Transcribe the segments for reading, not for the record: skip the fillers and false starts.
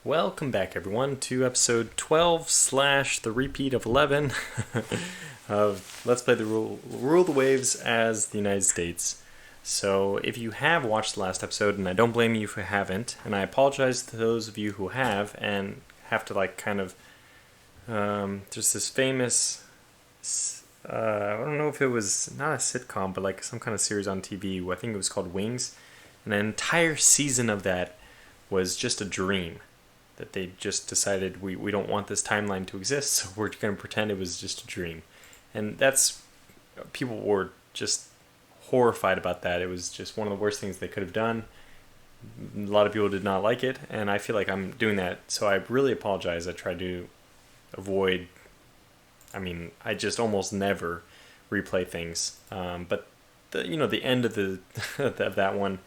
Welcome back, everyone, to episode 12 slash the repeat of 11 of Let's Play the Rule the Waves as the United States. So if you have watched the last episode, and I don't blame you if you haven't, and I apologize to those of you who have and have to there's this famous, I don't know if it was not a sitcom, but like some kind of series on TV. I think it was called Wings. And an entire season of that was just a dream. That they just decided we don't want this timeline to exist, so we're going to pretend it was just a dream. And people were just horrified about that. It was just one of the worst things they could have done. A lot of people did not like it, and I feel like I'm doing that, so I really apologize. I try to avoid, I just almost never replay things. But the end of of that one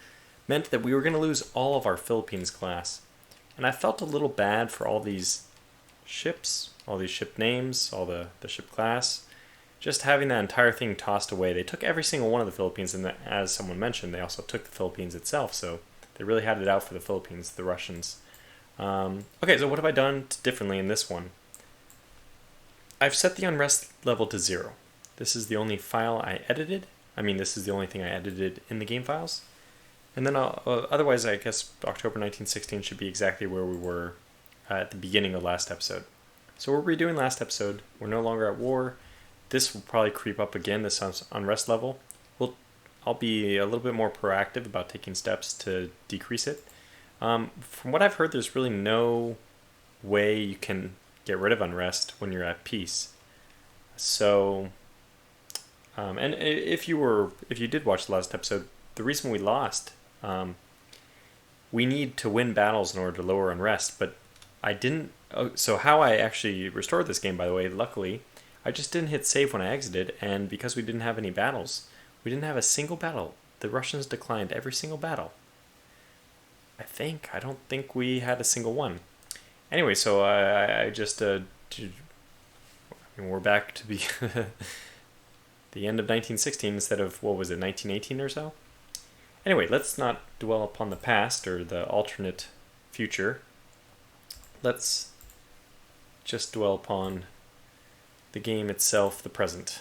meant that we were going to lose all of our Philippines class. And I felt a little bad for all these ships, all these ship names, all the ship class. Just having that entire thing tossed away. They took every single one of the Philippines, and as someone mentioned, they also took the Philippines itself. So they really had it out for the Philippines, the Russians. Okay, so what have I done differently in this one? I've set the unrest level to 0. This is the only file I edited. This is the only thing I edited in the game files. And then otherwise, I guess October 1916 should be exactly where we were at the beginning of last episode. So we're redoing last episode. We're no longer at war. This will probably creep up again, this unrest level. I'll be a little bit more proactive about taking steps to decrease it. From what I've heard, there's really no way you can get rid of unrest when you're at peace. So, and if you did watch the last episode, the reason we lost, we need to win battles in order to lower unrest, but I didn't. So how I actually restored this game, by the way, luckily, I just didn't hit save when I exited, and because we didn't have any battles, we didn't have a single battle. The Russians declined every single battle. I don't think we had a single one. Anyway, so we're back to be the end of 1916 instead of, 1918 or so? Anyway, let's not dwell upon the past or the alternate future. Let's just dwell upon the game itself, the present.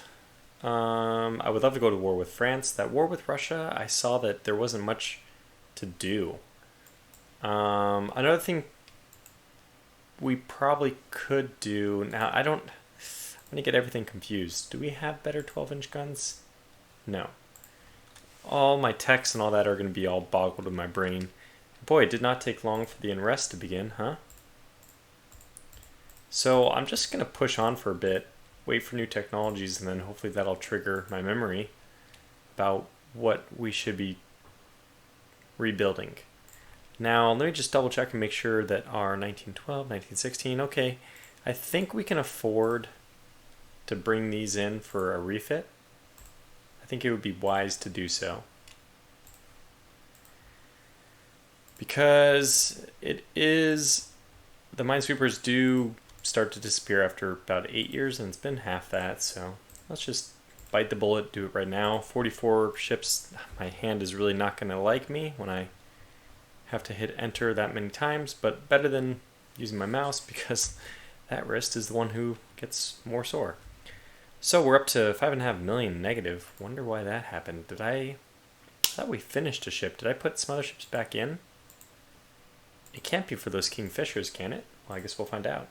I would love to go to war with France. That war with Russia, I saw that there wasn't much to do. Another thing we probably could do... Now, I'm going to get everything confused. Do we have better 12-inch guns? No. All my texts and all that are going to be all boggled in my brain. Boy, it did not take long for the unrest to begin, huh? So I'm just going to push on for a bit, wait for new technologies, and then hopefully that'll trigger my memory about what we should be rebuilding. Now, let me just double check and make sure that our 1912, 1916, okay, I think we can afford to bring these in for a refit. I think it would be wise to do so. Because the minesweepers do start to disappear after about 8 years, and it's been half that, so let's just bite the bullet, do it right now. 44 ships, my hand is really not going to like me when I have to hit enter that many times, but better than using my mouse because that wrist is the one who gets more sore. So we're up to 5.5 million negative. Wonder why that happened. I thought we finished a ship. Did I put some other ships back in? It can't be for those Kingfishers, can it? Well, I guess we'll find out.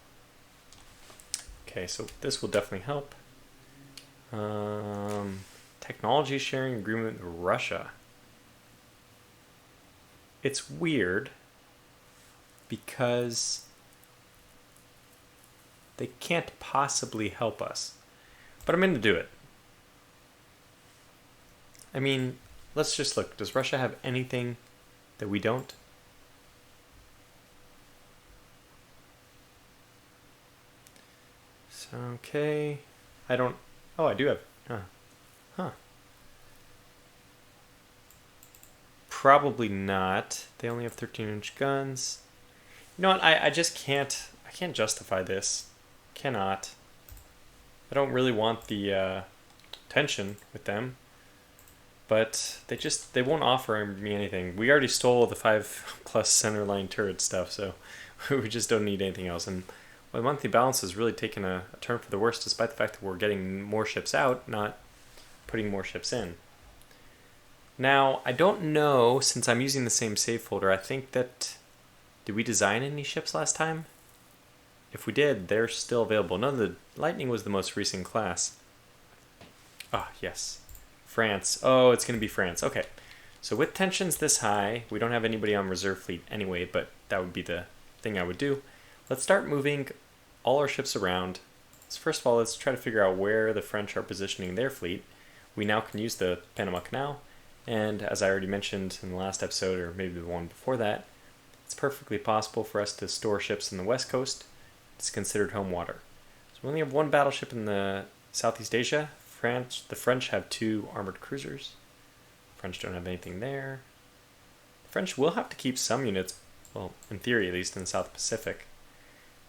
Okay, so this will definitely help. Technology sharing agreement with Russia. It's weird because they can't possibly help us. But I'm going to do it. Let's just look. Does Russia have anything that we don't? So, okay. I don't... Oh, I do have... Huh. Probably not. They only have 13-inch guns. You know what? I just can't... I can't justify this. Cannot. I don't really want the tension with them. but they won't offer me anything. We already stole the 5+ centerline turret stuff, so we just don't need anything else. And the monthly balance has really taken a turn for the worse, despite the fact that we're getting more ships out, not putting more ships in. Now, I don't know, since I'm using the same save folder, I think that... Did we design any ships last time? If we did, they're still available. No, the Lightning was the most recent class. Ah, yes. France. Oh, it's going to be France. Okay. So with tensions this high, we don't have anybody on reserve fleet anyway, but that would be the thing I would do. Let's start moving all our ships around. So first of all, let's try to figure out where the French are positioning their fleet. We now can use the Panama Canal, and as I already mentioned in the last episode, or maybe the one before that, it's perfectly possible for us to store ships in the west coast. It's considered home water. So we only have one battleship in the Southeast Asia. The French have 2 armored cruisers. The French don't have anything there. The French will have to keep some units, well, in theory at least, in the South Pacific.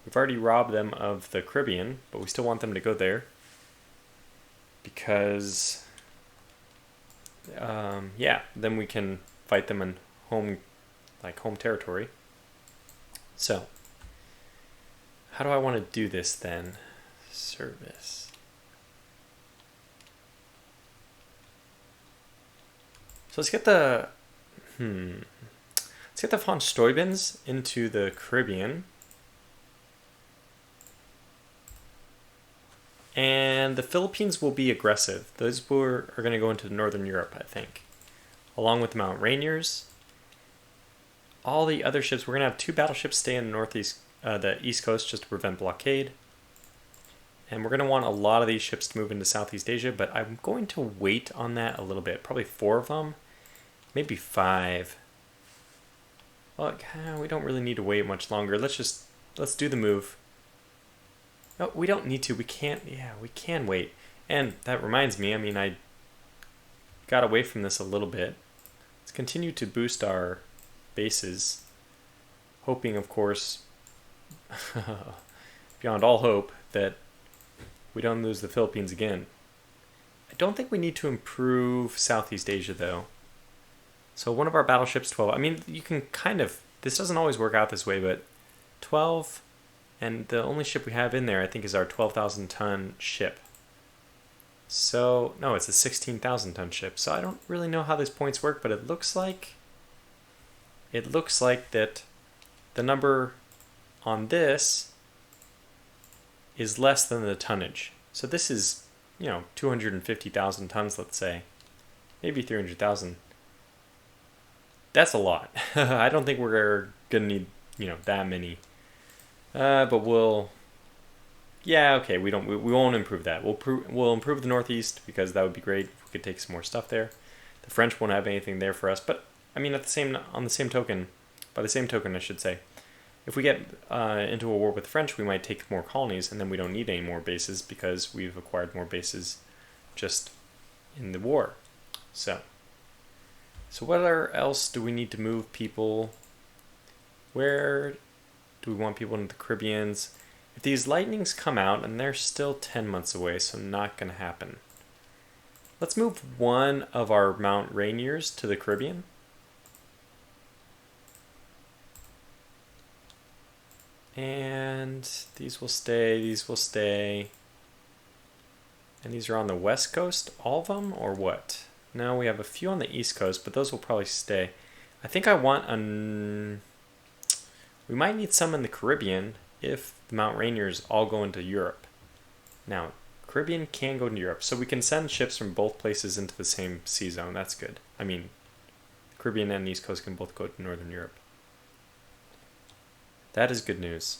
We've already robbed them of the Caribbean, but we still want them to go there. Because, then we can fight them in home territory. So, how do I want to do this then? Service. So let's get the von Steubens into the Caribbean. And the Philippines will be aggressive. Those are going to go into Northern Europe, I think. Along with the Mount Rainiers. All the other ships, we're going to have 2 battleships stay in the East Coast just to prevent blockade. And we're going to want a lot of these ships to move into Southeast Asia, but I'm going to wait on that a little bit. Probably 4 of them, maybe 5. Well, we don't really need to wait much longer. Let's do the move. No, we don't need to. We can't. Yeah, we can wait. And that reminds me, I got away from this a little bit. Let's continue to boost our bases, hoping, of course, beyond all hope, that we don't lose the Philippines again. I don't think we need to improve Southeast Asia, though. So one of our battleships, 12. You can this doesn't always work out this way, but 12, and the only ship we have in there, I think, is our 12,000-ton ship. So, no, it's a 16,000-ton ship. So I don't really know how these points work, but it looks like that the number on this is less than the tonnage. So this is, 250,000 tons, let's say. Maybe 300,000. That's a lot. I don't think we're going to need, that many. But we'll... Yeah, okay, we won't improve that. We'll improve the Northeast, because that would be great if we could take some more stuff there. The French won't have anything there for us, but by the same token, I should say, if we get into a war with the French, we might take more colonies, and then we don't need any more bases because we've acquired more bases just in the war. So where else do we need to move people? Where do we want people into the Caribbeans? If these lightnings come out, and they're still 10 months away, so not going to happen. Let's move one of our Mount Rainiers to the Caribbean. And these will stay. And these are on the west coast, all of them, or what? No, we have a few on the east coast, but those will probably stay. I think I want we might need some in the Caribbean if the Mount Rainiers all go into Europe. Now, Caribbean can go into Europe, so we can send ships from both places into the same sea zone. That's good. Caribbean and East Coast can both go to Northern Europe. That is good news.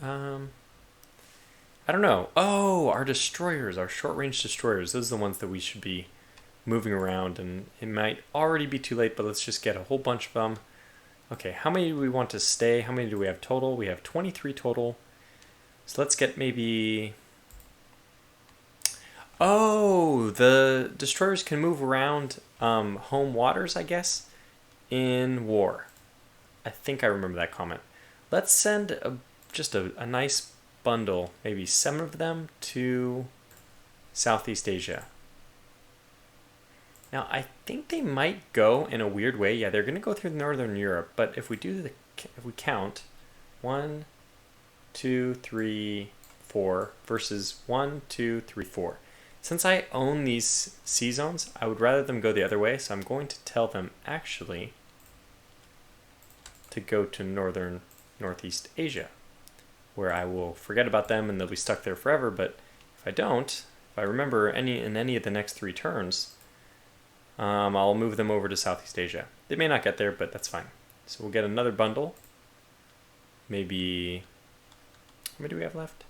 I don't know. Oh, our destroyers, our short-range destroyers, those are the ones that we should be moving around, and it might already be too late, but let's just get a whole bunch of them. Okay, how many do we want to stay? How many do we have total? We have 23 total. So let's get maybe... Oh, the destroyers can move around home waters, I guess, in war. I think I remember that comment. Let's send just a nice bundle, maybe 7 of them, to Southeast Asia. Now, I think they might go in a weird way. Yeah, they're going to go through Northern Europe, but if we count 1, 2, 3, 4 versus 1, 2, 3, 4. Since I own these sea zones, I would rather them go the other way, so I'm going to tell them actually to go to Northeast Asia, where I will forget about them and they'll be stuck there forever. But if I don't, if I remember in any of the next 3 turns, I'll move them over to Southeast Asia. They may not get there, but that's fine. So we'll get another bundle. Maybe, how many do we have left?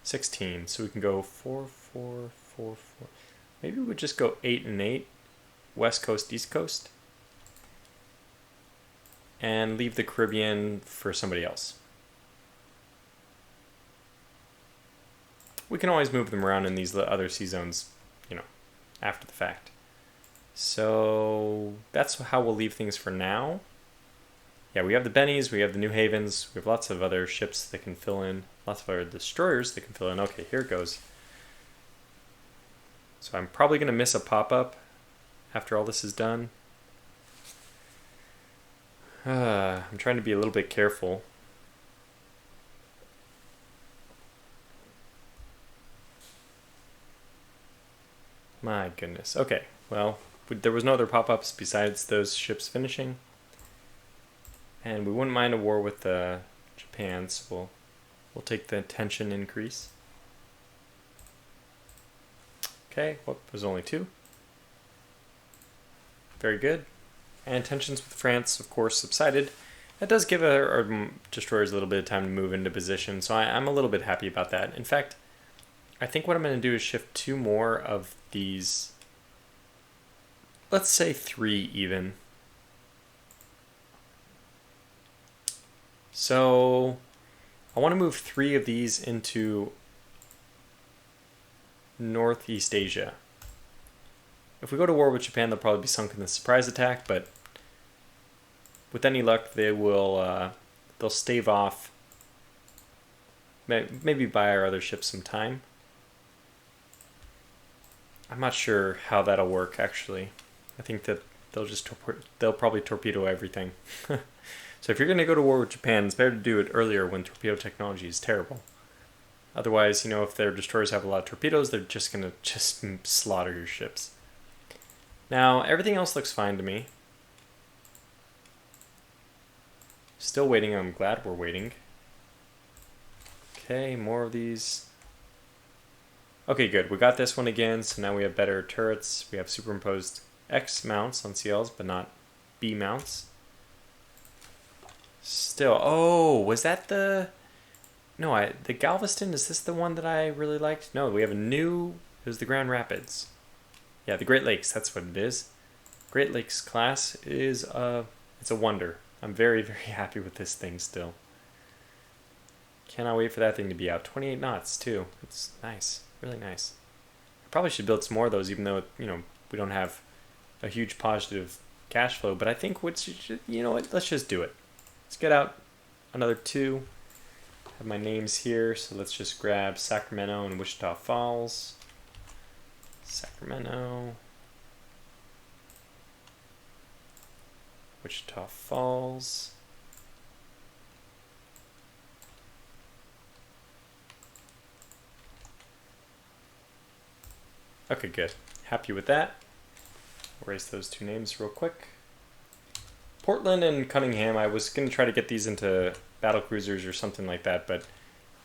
16. So we can go 4, 4, 4, 4. Maybe we would just go 8 and 8, West Coast, East Coast, and leave the Caribbean for somebody else. We can always move them around in these other sea zones, after the fact. So that's how we'll leave things for now. Yeah, we have the Bennies, we have the New Havens, we have lots of other ships that can fill in, lots of other destroyers that can fill in. Okay, here it goes. So I'm probably going to miss a pop-up after all this is done. I'm trying to be a little bit careful. My goodness. Okay, well, there was no other pop-ups besides those ships finishing. And we wouldn't mind a war with Japan, so we'll take the tension increase. Okay, well, there's only 2. Very good. And tensions with France, of course, subsided. That does give our destroyers a little bit of time to move into position, so I'm a little bit happy about that. In fact, I think what I'm going to do is shift 2 more of these, let's say 3 even. So I want to move 3 of these into Northeast Asia. If we go to war with Japan, they'll probably be sunk in the surprise attack, but with any luck, they'll stave off, maybe buy our other ships some time. I'm not sure how that'll work, actually. I think that they'll probably torpedo everything. So if you're going to go to war with Japan, it's better to do it earlier when torpedo technology is terrible. Otherwise, if their destroyers have a lot of torpedoes, they're just going to slaughter your ships. Now, everything else looks fine to me. Still waiting. I'm glad we're waiting. Okay, more of these. Okay, good. We got this one again, so now we have better turrets. We have superimposed X mounts on CLs, but not B mounts. Still, was that the Galveston? Is this the one that I really liked? No, we have it was the Grand Rapids. Yeah, the Great Lakes, that's what it is. Great Lakes class is it's a wonder. I'm very, very happy with this thing still. Cannot wait for that thing to be out. 28 knots too. It's nice, really nice. I probably should build some more of those, even though we don't have a huge positive cash flow. But I think let's just do it. Let's get out another 2. Have my names here, so let's just grab Sacramento and Wichita Falls. Sacramento, Wichita Falls. Okay, good. Happy with that. Erase those 2 names real quick. Portland and Cunningham, I was going to try to get these into battle cruisers or something like that, but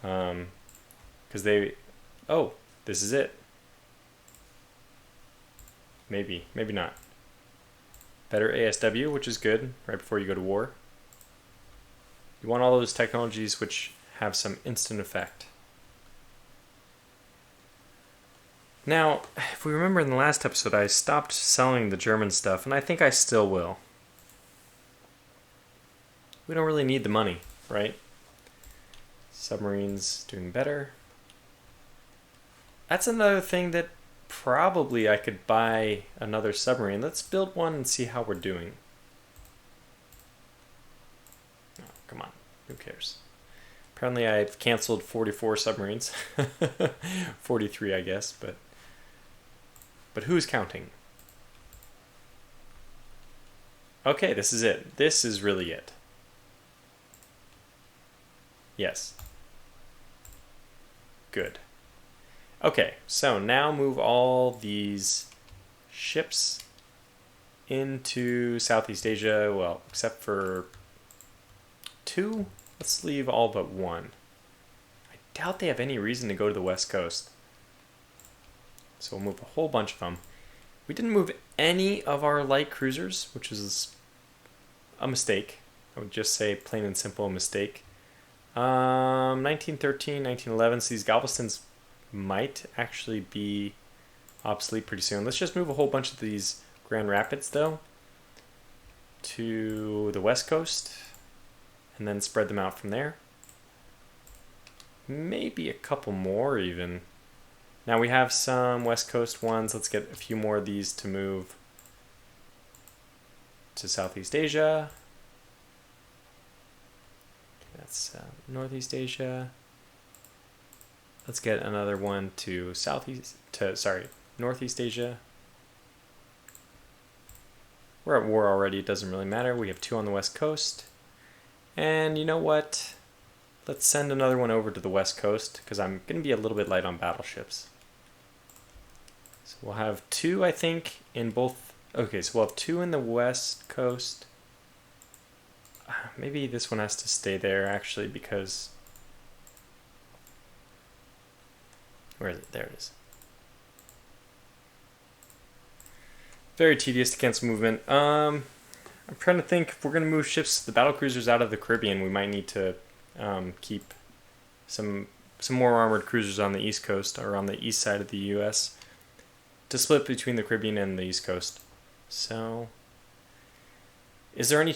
because this is it. Maybe not. Better ASW, which is good, right before you go to war. You want all those technologies which have some instant effect. Now, if we remember in the last episode, I stopped selling the German stuff, and I think I still will. We don't really need the money, right? Submarines doing better. That's another thing that probably I could buy another submarine. Let's build one and see how we're doing. Oh, come on. Who cares? Apparently I've canceled 44 submarines. 43, I guess, but who's counting? Okay, this is it. This is really it. Yes. Good. Okay, so now move all these ships into Southeast Asia. Well, except for 2. Let's leave all but 1. I doubt they have any reason to go to the west coast. So we'll move a whole bunch of them. We didn't move any of our light cruisers, which is a mistake. I would just say plain and simple mistake. 1913, 1911, so these Galvestons might actually be obsolete pretty soon. Let's just move a whole bunch of these Grand Rapids, though, to the west coast, and then spread them out from there. Maybe a couple more, even. Now we have some west coast ones. Let's get a few more of these to move to Southeast Asia. That's Northeast Asia. Let's get another one to Northeast Asia. We're at war already, it doesn't really matter. We have 2 on the west coast. And you know what? Let's send another one over to the west coast, because I'm going to be a little bit light on battleships. So we'll have 2, I think, in both. Okay, so we'll have 2 in the west coast. Maybe this one has to stay there, actually, because... Where is it? There it is. Very tedious to cancel movement. I'm trying to think if we're going to move ships, the battlecruisers out of the Caribbean, we might need to keep some more armored cruisers on the east coast, or on the east side of the U.S., to split between the Caribbean and the east coast. So, is there any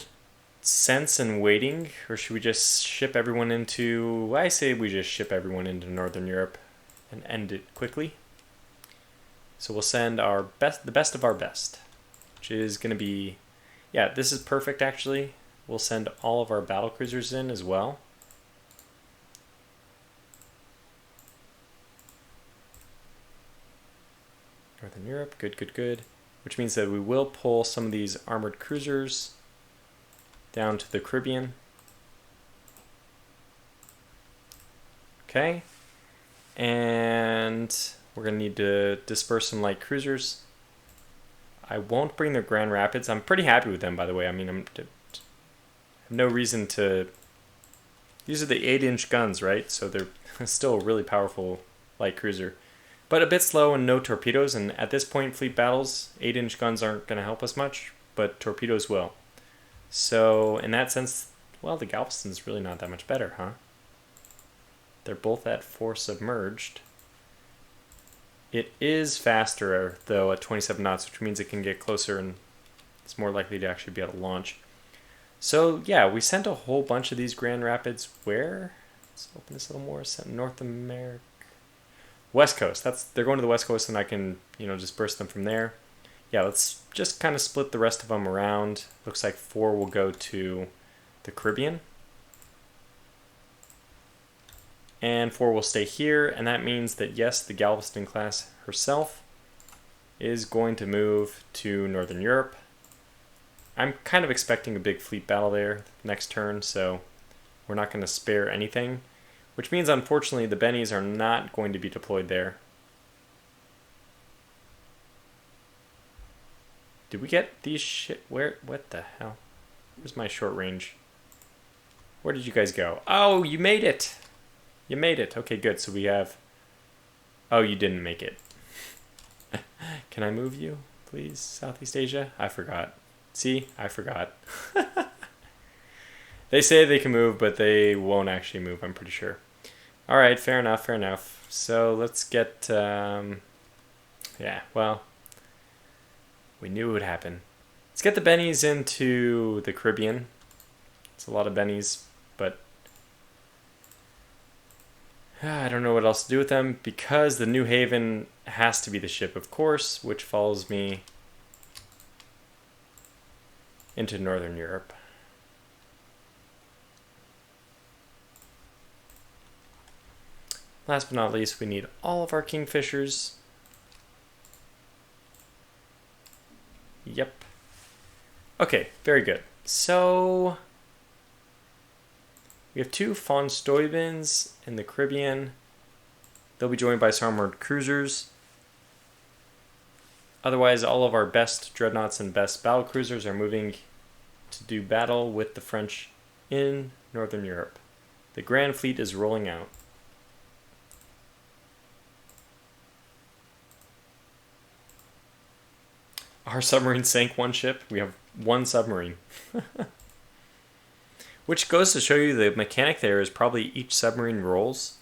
sense in waiting, or should we just ship everyone into... I say we just ship everyone into Northern Europe and end it quickly. So we'll send our the best of our best, which is going to be... Yeah, this is perfect, actually. We'll send all of our battlecruisers in as well. Northern Europe, good, good, good. Which means that we will pull some of these armored cruisers down to the Caribbean. Okay. And we're going to need to disperse some light cruisers. I won't bring the Grand Rapids. I'm pretty happy with them, by the way. I mean, I have no reason to... These are the 8-inch guns, right? So they're still a really powerful light cruiser. But a bit slow and no torpedoes. And at this point, fleet battles, 8-inch guns aren't going to help us much, but torpedoes will. So in that sense, well, the Galveston's really not that much better, huh? They're both at 4 submerged. It is faster, though, at 27 knots, which means it can get closer and it's more likely to actually be able to launch. So, yeah, we sent a whole bunch of these Grand Rapids. Where? Let's open this a little more. Sent North America. West Coast. They're going to the West Coast, and I can, disperse them from there. Yeah, let's just kind of split the rest of them around. Looks like 4 will go to the Caribbean. And 4 will stay here, and that means that, yes, the Galveston class herself is going to move to Northern Europe. I'm kind of expecting a big fleet battle there next turn, so we're not going to spare anything, which means, unfortunately, the Bennies are not going to be deployed there. Did we get these shit? Where? What the hell? Where's my short range? Where did you guys go? Oh, you made it! You made it. Okay, good. So we have... Oh, you didn't make it. Can I move you, please? Southeast Asia? I forgot. See? I forgot. They say they can move, but they won't actually move, I'm pretty sure. Alright, fair enough, fair enough. So let's get... yeah, well... We knew it would happen. Let's get the Bennies into the Caribbean. It's a lot of Bennies, but... I don't know what else to do with them, because the New Haven has to be the ship, of course, which follows me into Northern Europe. Last but not least, we need all of our Kingfishers. Yep. Okay, very good. So we have 2 von Steubens in the Caribbean. They'll be joined by some armored cruisers. Otherwise, all of our best dreadnoughts and best battle cruisers are moving to do battle with the French in Northern Europe. The Grand Fleet is rolling out. Our submarine sank 1 ship. We have 1 submarine. Which goes to show you the mechanic there is probably each submarine rolls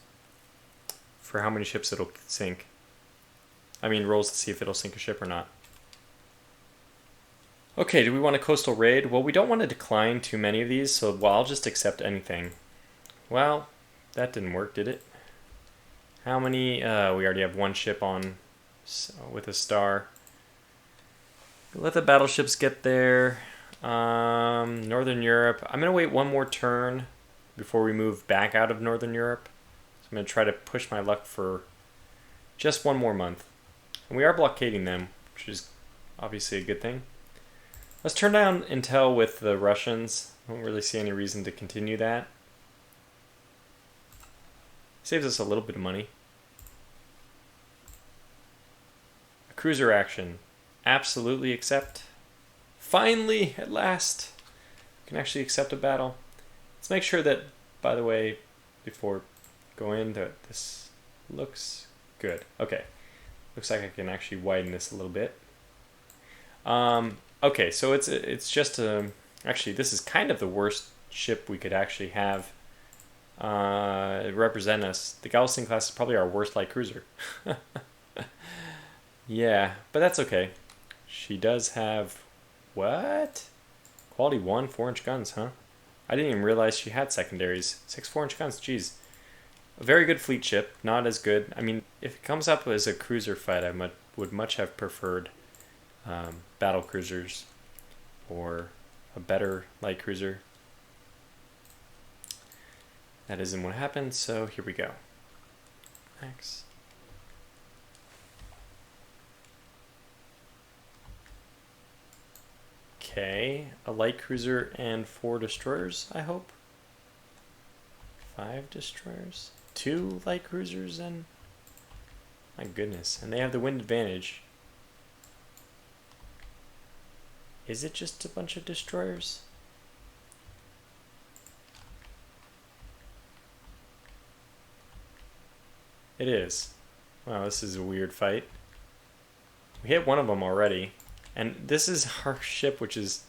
for how many ships it'll sink. I mean, rolls to see if it'll sink a ship or not. Okay, do we want a coastal raid? Well, we don't want to decline too many of these, so I'll just accept anything. Well, that didn't work, did it? How many? We already have 1 ship on with a star. Let the battleships get there. Northern Europe. I'm going to wait 1 more turn before we move back out of Northern Europe. So I'm going to try to push my luck for just 1 more month. And we are blockading them, which is obviously a good thing. Let's turn down intel with the Russians. I don't really see any reason to continue that. Saves us a little bit of money. A cruiser action. Absolutely accept. Finally, at last, we can actually accept a battle. Let's make sure that, by the way, before going, that this looks good. Okay, looks like I can actually widen this a little bit. Okay, so it's just actually this is kind of the worst ship we could actually have represent us. The Galveston class is probably our worst light cruiser. Yeah, but that's okay. She does have what? Quality 1 4-inch guns, huh? I didn't even realize she had secondaries. 6 4-inch guns, jeez. A very good fleet ship, not as good. I mean, if it comes up as a cruiser fight, I would much have preferred battle cruisers or a better light cruiser. That isn't what happened, so here we go. Max. Okay, a light cruiser and 4 destroyers, I hope. 5 destroyers, 2 light cruisers, and my goodness, and they have the wind advantage. Is it just a bunch of destroyers? It is. Wow, this is a weird fight. We hit 1 of them already. And this is our ship, which is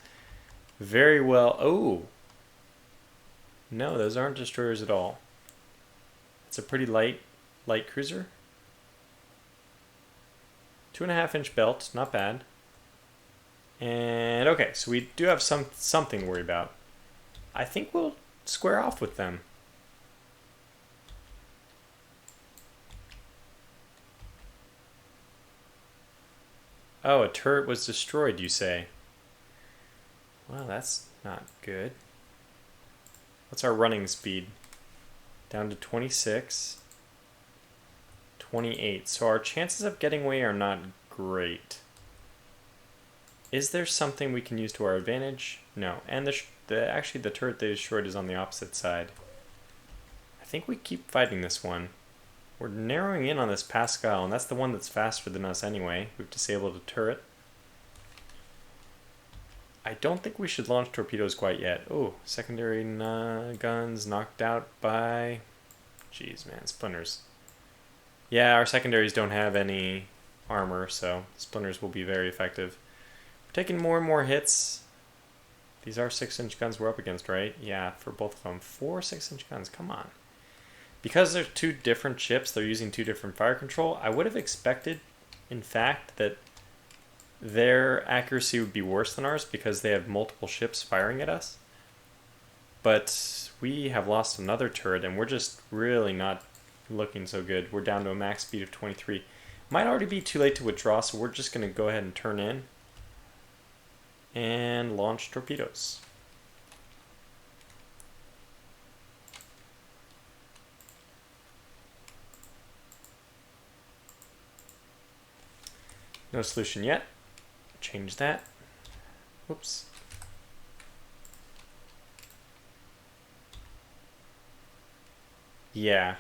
very well... Oh! No, those aren't destroyers at all. It's a pretty light cruiser. 2.5-inch belt, not bad. And okay, so we do have something to worry about. I think we'll square off with them. Oh, a turret was destroyed, you say? Well, that's not good. What's our running speed? Down to 26. 28. So our chances of getting away are not great. Is there something we can use to our advantage? No. And actually the turret they destroyed is on the opposite side. I think we keep fighting this one. We're narrowing in on this Pascal, and that's the one that's faster than us anyway. We've disabled a turret. I don't think we should launch torpedoes quite yet. Oh, secondary guns knocked out by... Jeez, man, splinters. Yeah, our secondaries don't have any armor, so splinters will be very effective. We're taking more and more hits. These are 6-inch guns we're up against, right? Yeah, for both of them. 4 6-inch guns, come on. Because they're 2 different ships, they're using 2 different fire control, I would have expected, in fact, that their accuracy would be worse than ours because they have multiple ships firing at us. But we have lost another turret, and we're just really not looking so good. We're down to a max speed of 23. Might already be too late to withdraw, so we're just going to go ahead and turn in and launch torpedoes. No solution yet. Change that. Whoops. Yeah.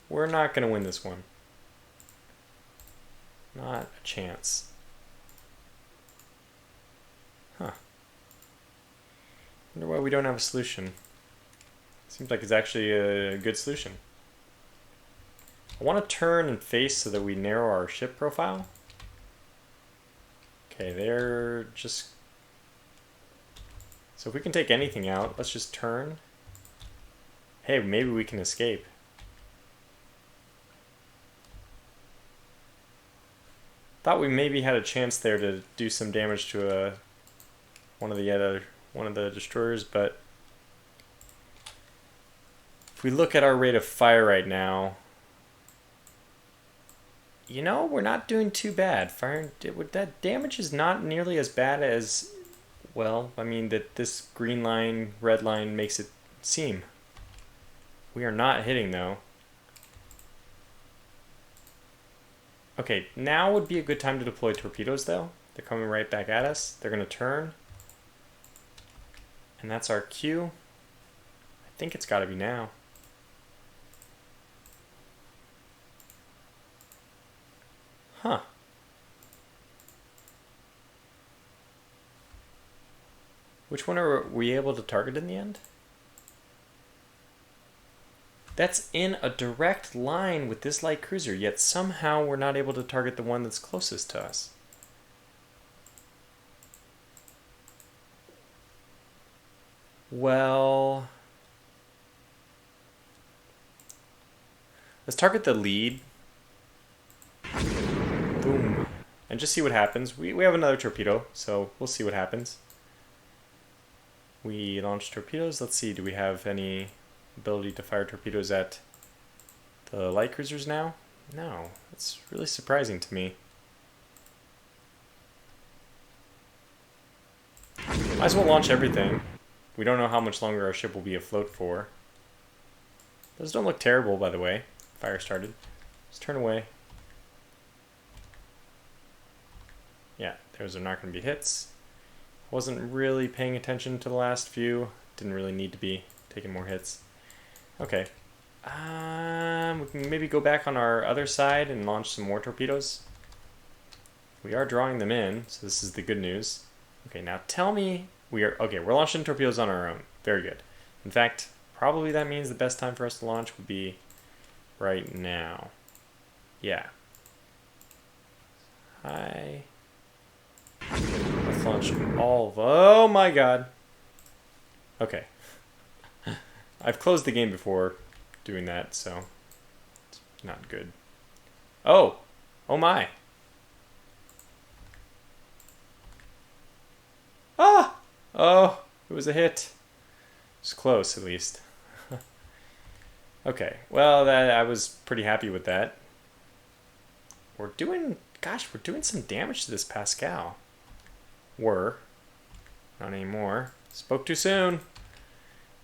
We're not going to win this one. Not a chance. Huh. Wonder why we don't have a solution. Seems like it's actually a good solution. I want to turn and face so that we narrow our ship profile. Okay, they're just... So if we can take anything out, let's just turn. Hey, maybe we can escape. Thought we maybe had a chance there to do some damage to one of the destroyers, but if we look at our rate of fire right now, you know, we're not doing too bad. That damage is not nearly as bad as, well, I mean, that this green line, red line makes it seem. We are not hitting, though. Okay, now would be a good time to deploy torpedoes, though. They're coming right back at us. They're going to turn. And that's our cue. I think it's got to be now. Huh. Which one are we able to target in the end? That's in a direct line with this light cruiser, yet somehow we're not able to target the one that's closest to us. Well, let's target the lead. Boom. And just see what happens. We have another torpedo, so we'll see what happens. We launch torpedoes. Let's see, do we have any ability to fire torpedoes at the light cruisers now? No. It's really surprising to me. Might as well launch everything. We don't know how much longer our ship will be afloat for. Those don't look terrible, by the way. Fire started. Let's turn away. Yeah, those are not going to be hits. Wasn't really paying attention to the last few. Didn't really need to be taking more hits. Okay. We can maybe go back on our other side and launch some more torpedoes. We are drawing them in, so this is the good news. Okay, now tell me we're launching torpedoes on our own. Very good. In fact, probably that means the best time for us to launch would be right now. Yeah. Hi. Let's launch all of... Oh my god. Okay. I've closed the game before doing that, so it's not good. Oh! Oh my! Ah! Oh, it was a hit. It's close, at least. Okay, well, I was pretty happy with that. We're doing some damage to this Pascal. Not anymore. Spoke too soon.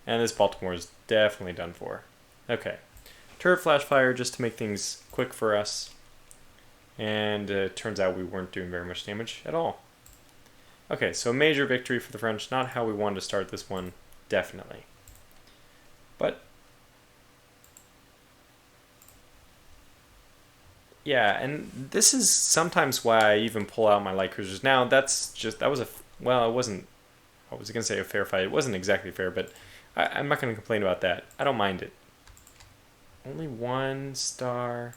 And this Baltimore is definitely done for. Okay. Turret flash fire just to make things quick for us. And it turns out we weren't doing very much damage at all. Okay, so major victory for the French. Not how we wanted to start this one, definitely. But yeah, and this is sometimes why I even pull out my light cruisers. Now, I was going to say a fair fight. It wasn't exactly fair, but I'm not going to complain about that. I don't mind it. Only 1 star.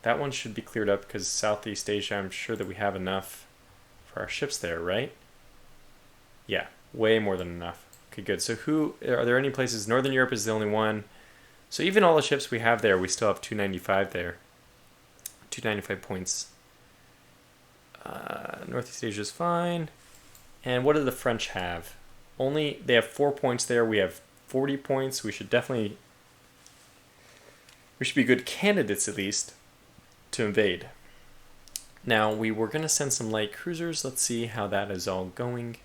That one should be cleared up because Southeast Asia, I'm sure that we have enough for our ships there, right? Yeah, way more than enough. Okay, good. So are there any places? Northern Europe is the only one. So even all the ships we have there, we still have 295 there. 295 points. Northeast Asia is fine. And what do the French have? They have 4 points there. We have 40 points. We should be good candidates at least to invade. Now, we were going to send some light cruisers. Let's see how that is all going.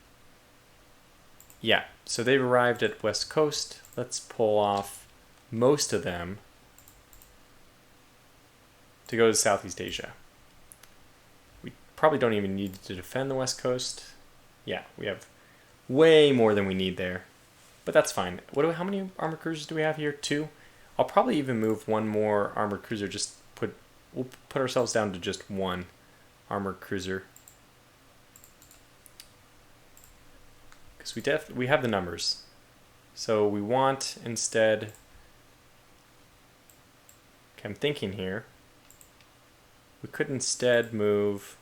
Yeah, so they've arrived at West Coast. Let's pull off most of them to go to Southeast Asia. We probably don't even need to defend the West Coast. Yeah, we have way more than we need there. but that's fine. How many armored cruisers do we have here? 2. I'll probably even move one more armored cruiser. We'll put ourselves down to just 1 armored cruiser. Because we have the numbers. So we want instead, okay, I'm thinking here, we could instead move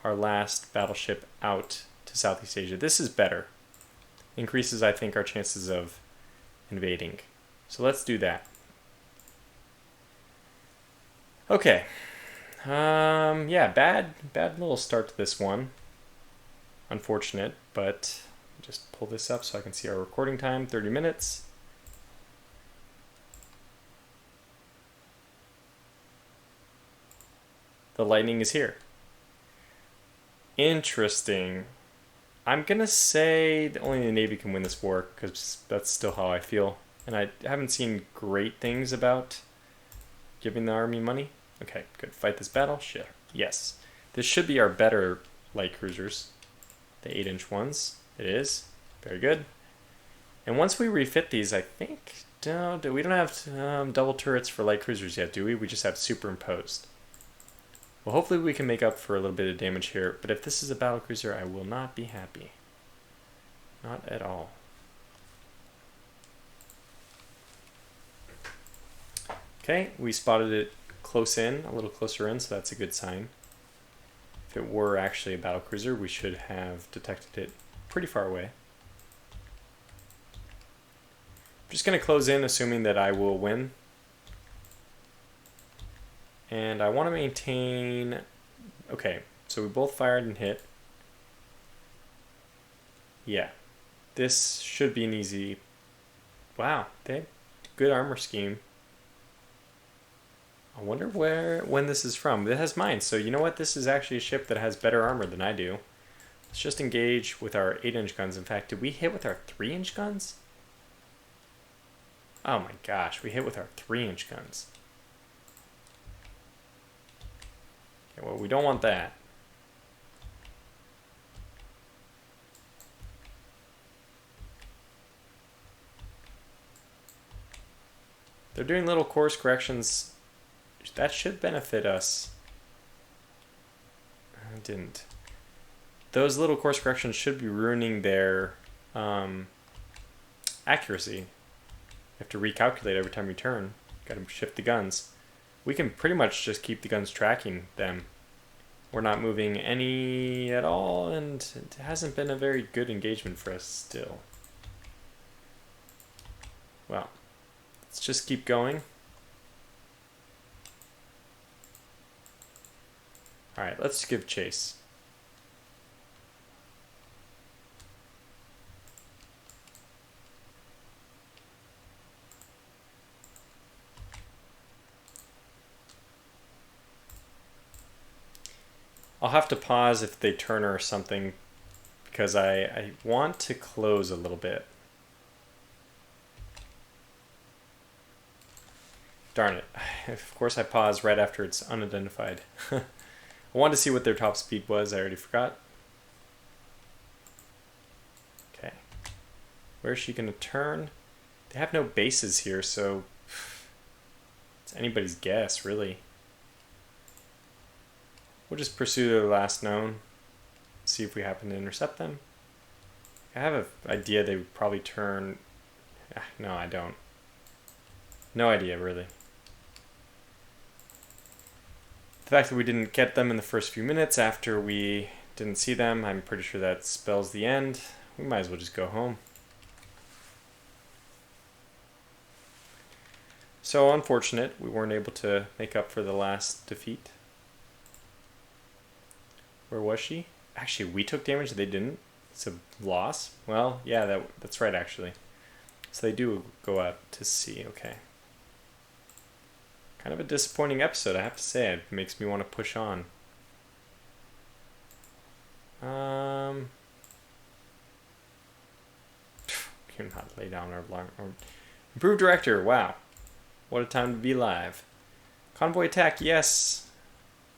our last battleship out to Southeast Asia. This is better. Increases, I think, our chances of invading. So let's do that. Okay. Yeah, bad little start to this one. Unfortunate, but just pull this up so I can see our recording time, 30 minutes. The lightning is here. Interesting. I'm going to say that only the Navy can win this war, because that's still how I feel. And I haven't seen great things about giving the Army money. Okay, good. Fight this battle? Sure. Yes. This should be our better light cruisers. The 8-inch ones. It is. Very good. And once we refit these, I think... we don't have double turrets for light cruisers yet, do we? We just have superimposed. Well, hopefully we can make up for a little bit of damage here, but if this is a battle cruiser, I will not be happy. Not at all. Okay, we spotted it close in, a little closer in, so that's a good sign. If it were actually a battle cruiser, we should have detected it pretty far away. I'm just going to close in, assuming that I will win. And I want to maintain... Okay, so we both fired and hit. Yeah. This should be an easy... Wow, they good armor scheme. I wonder when this is from. It has mine, so you know what? This is actually a ship that has better armor than I do. Let's just engage with our 8-inch guns. In fact, did we hit with our 3-inch guns? Oh my gosh, we hit with our 3-inch guns. Okay, well, we don't want that. They're doing little course corrections. That should benefit us. I didn't. Those little course corrections should be ruining their accuracy. You have to recalculate every time you turn. Got to shift the guns. We can pretty much just keep the guns tracking them. We're not moving any at all, and it hasn't been a very good engagement for us still. Well, let's just keep going. Alright, let's give chase. I'll have to pause if they turn or something, because I want to close a little bit. Darn it. Of course I pause right after it's unidentified. I wanted to see what their top speed was. I already forgot. Okay. Where's she going to turn? They have no bases here, so it's anybody's guess, really. We'll just pursue their last known. See if we happen to intercept them. I have an idea they would probably turn... No, I don't. No idea, really. The fact that we didn't get them in the first few minutes after we didn't see them, I'm pretty sure that spells the end. We might as well just go home. So unfortunate, we weren't able to make up for the last defeat. Where was she? Actually, we took damage, they didn't. It's a loss. Well, yeah, that's right, actually. So they do go out to sea, okay. Kind of a disappointing episode, I have to say. It makes me want to push on. Cannot lay down our long... Improved director, wow. What a time to be alive. Convoy attack, yes.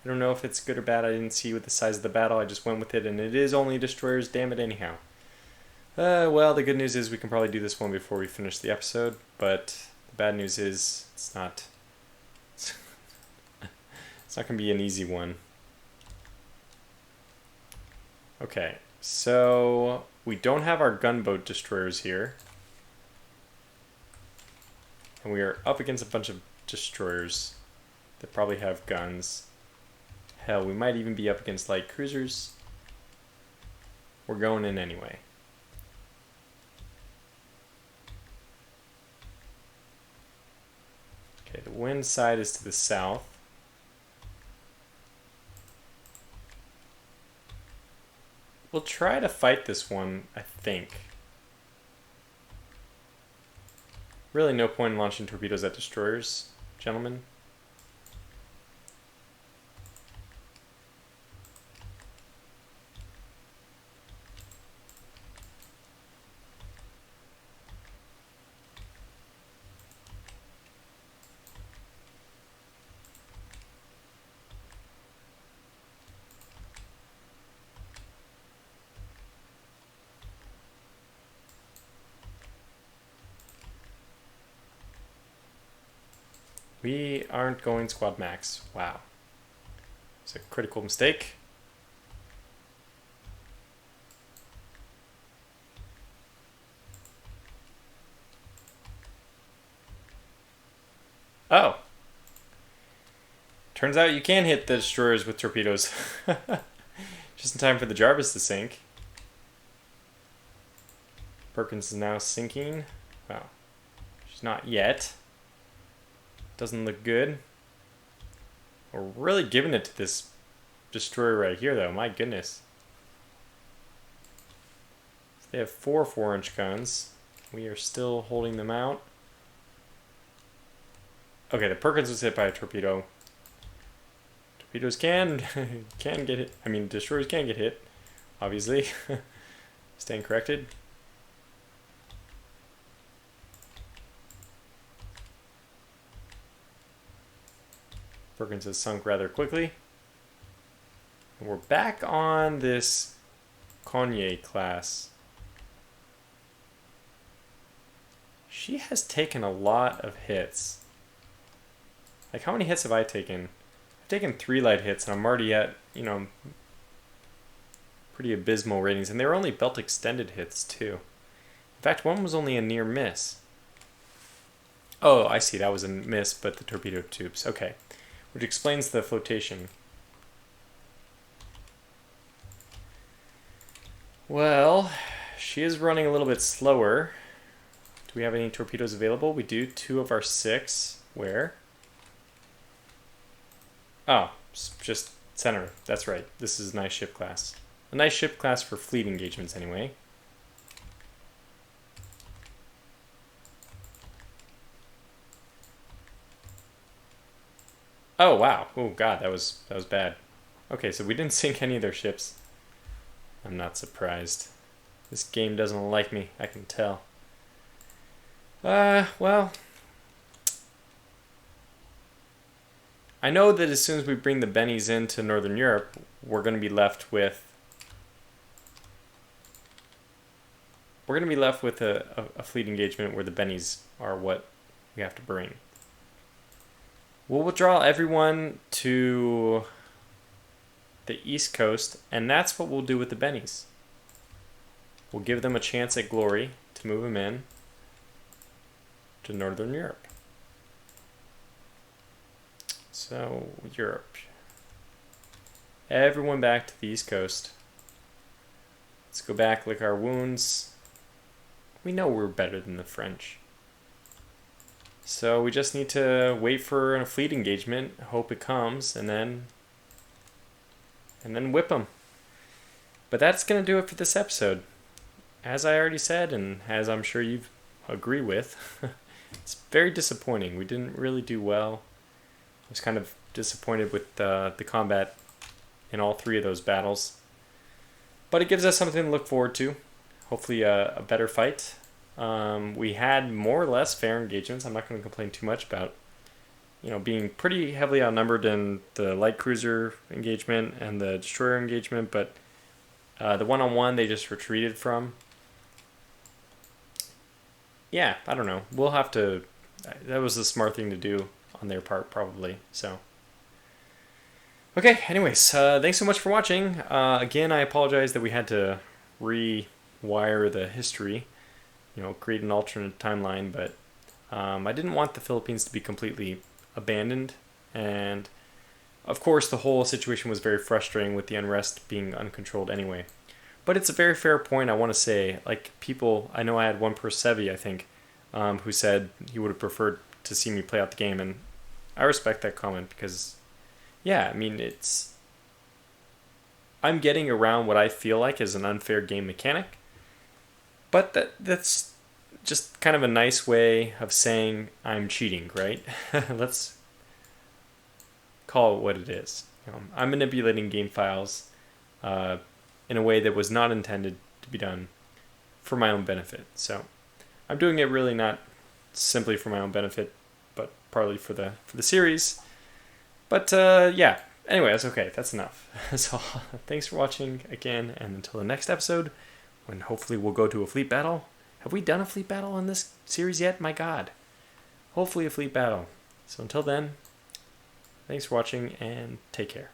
I don't know if it's good or bad. I didn't see with the size of the battle. I just went with it, and it is only destroyers. Damn it anyhow. Well, the good news is we can probably do this one before we finish the episode, but the bad news is it's not going to be an easy one. Okay, so we don't have our gunboat destroyers here. And we are up against a bunch of destroyers that probably have guns. Hell, we might even be up against light cruisers. We're going in anyway. Okay, the wind side is to the south. We'll try to fight this one, I think. Really no point in launching torpedoes at destroyers, gentlemen. We aren't going squad max. Wow. It's a critical mistake. Oh. Turns out you can hit the destroyers with torpedoes. Just in time for the Jarvis to sink. Perkins is now sinking. Wow. She's not yet. Doesn't look good. We're really giving it to this destroyer right here, though. My goodness. So they have 4 4-inch guns. We are still holding them out. Okay, the Perkins was hit by a torpedo. Torpedoes can get hit. I mean, destroyers can get hit, obviously. Staying corrected. Perkins has sunk rather quickly. And we're back on this Conye class. She has taken a lot of hits. Like, how many hits have I taken? I've taken 3 light hits, and I'm already at, pretty abysmal ratings. And they were only belt extended hits, too. In fact, one was only a near miss. Oh, I see. That was a miss, but the torpedo tubes. Okay. Which explains the flotation. Well, she is running a little bit slower. Do we have any torpedoes available? We do. 2 of our 6. Where? Oh, just center. That's right. This is a nice ship class. A nice ship class for fleet engagements, anyway. Oh, wow. Oh, God, that was bad. Okay, so we didn't sink any of their ships. I'm not surprised. This game doesn't like me, I can tell. Well, I know that as soon as we bring the Bennies into Northern Europe, we're going to be left with a fleet engagement where the Bennies are what we have to bring. We'll withdraw everyone to the East Coast, and that's what we'll do with the Bennies. We'll give them a chance at glory to move them in to Northern Europe. So, Europe. Everyone back to the East Coast. Let's go back, lick our wounds. We know we're better than the French. So we just need to wait for a fleet engagement, hope it comes, and then whip them. But that's going to do it for this episode. As I already said, and as I'm sure you agree with, it's very disappointing. We didn't really do well. I was kind of disappointed with the combat in all 3 of those battles. But it gives us something to look forward to. Hopefully a better fight. We had more or less fair engagements. I'm not going to complain too much about, being pretty heavily outnumbered in the light cruiser engagement and the destroyer engagement, but the one-on-one they just retreated from. yeah, I don't know. We'll have to. That was the smart thing to do on their part, probably. So. Okay, anyways, thanks so much for watching. Again, I apologize that we had to rewire the history, create an alternate timeline, but I didn't want the Philippines to be completely abandoned. And of course, the whole situation was very frustrating with the unrest being uncontrolled anyway. But it's a very fair point, I want to say. Like, people, I know I had one per Sevi, I think, who said he would have preferred to see me play out the game, and I respect that comment because, yeah, I mean, I'm getting around what I feel like is an unfair game mechanic, but that's just kind of a nice way of saying I'm cheating, right? Let's call it what it is. I'm manipulating game files in a way that was not intended to be done for my own benefit. So I'm doing it really not simply for my own benefit, but partly for the series. But yeah, anyway, that's okay. That's enough. So thanks for watching again, and until the next episode, when hopefully we'll go to a fleet battle. Have we done a fleet battle in this series yet? My God. Hopefully a fleet battle. So until then, thanks for watching, and take care.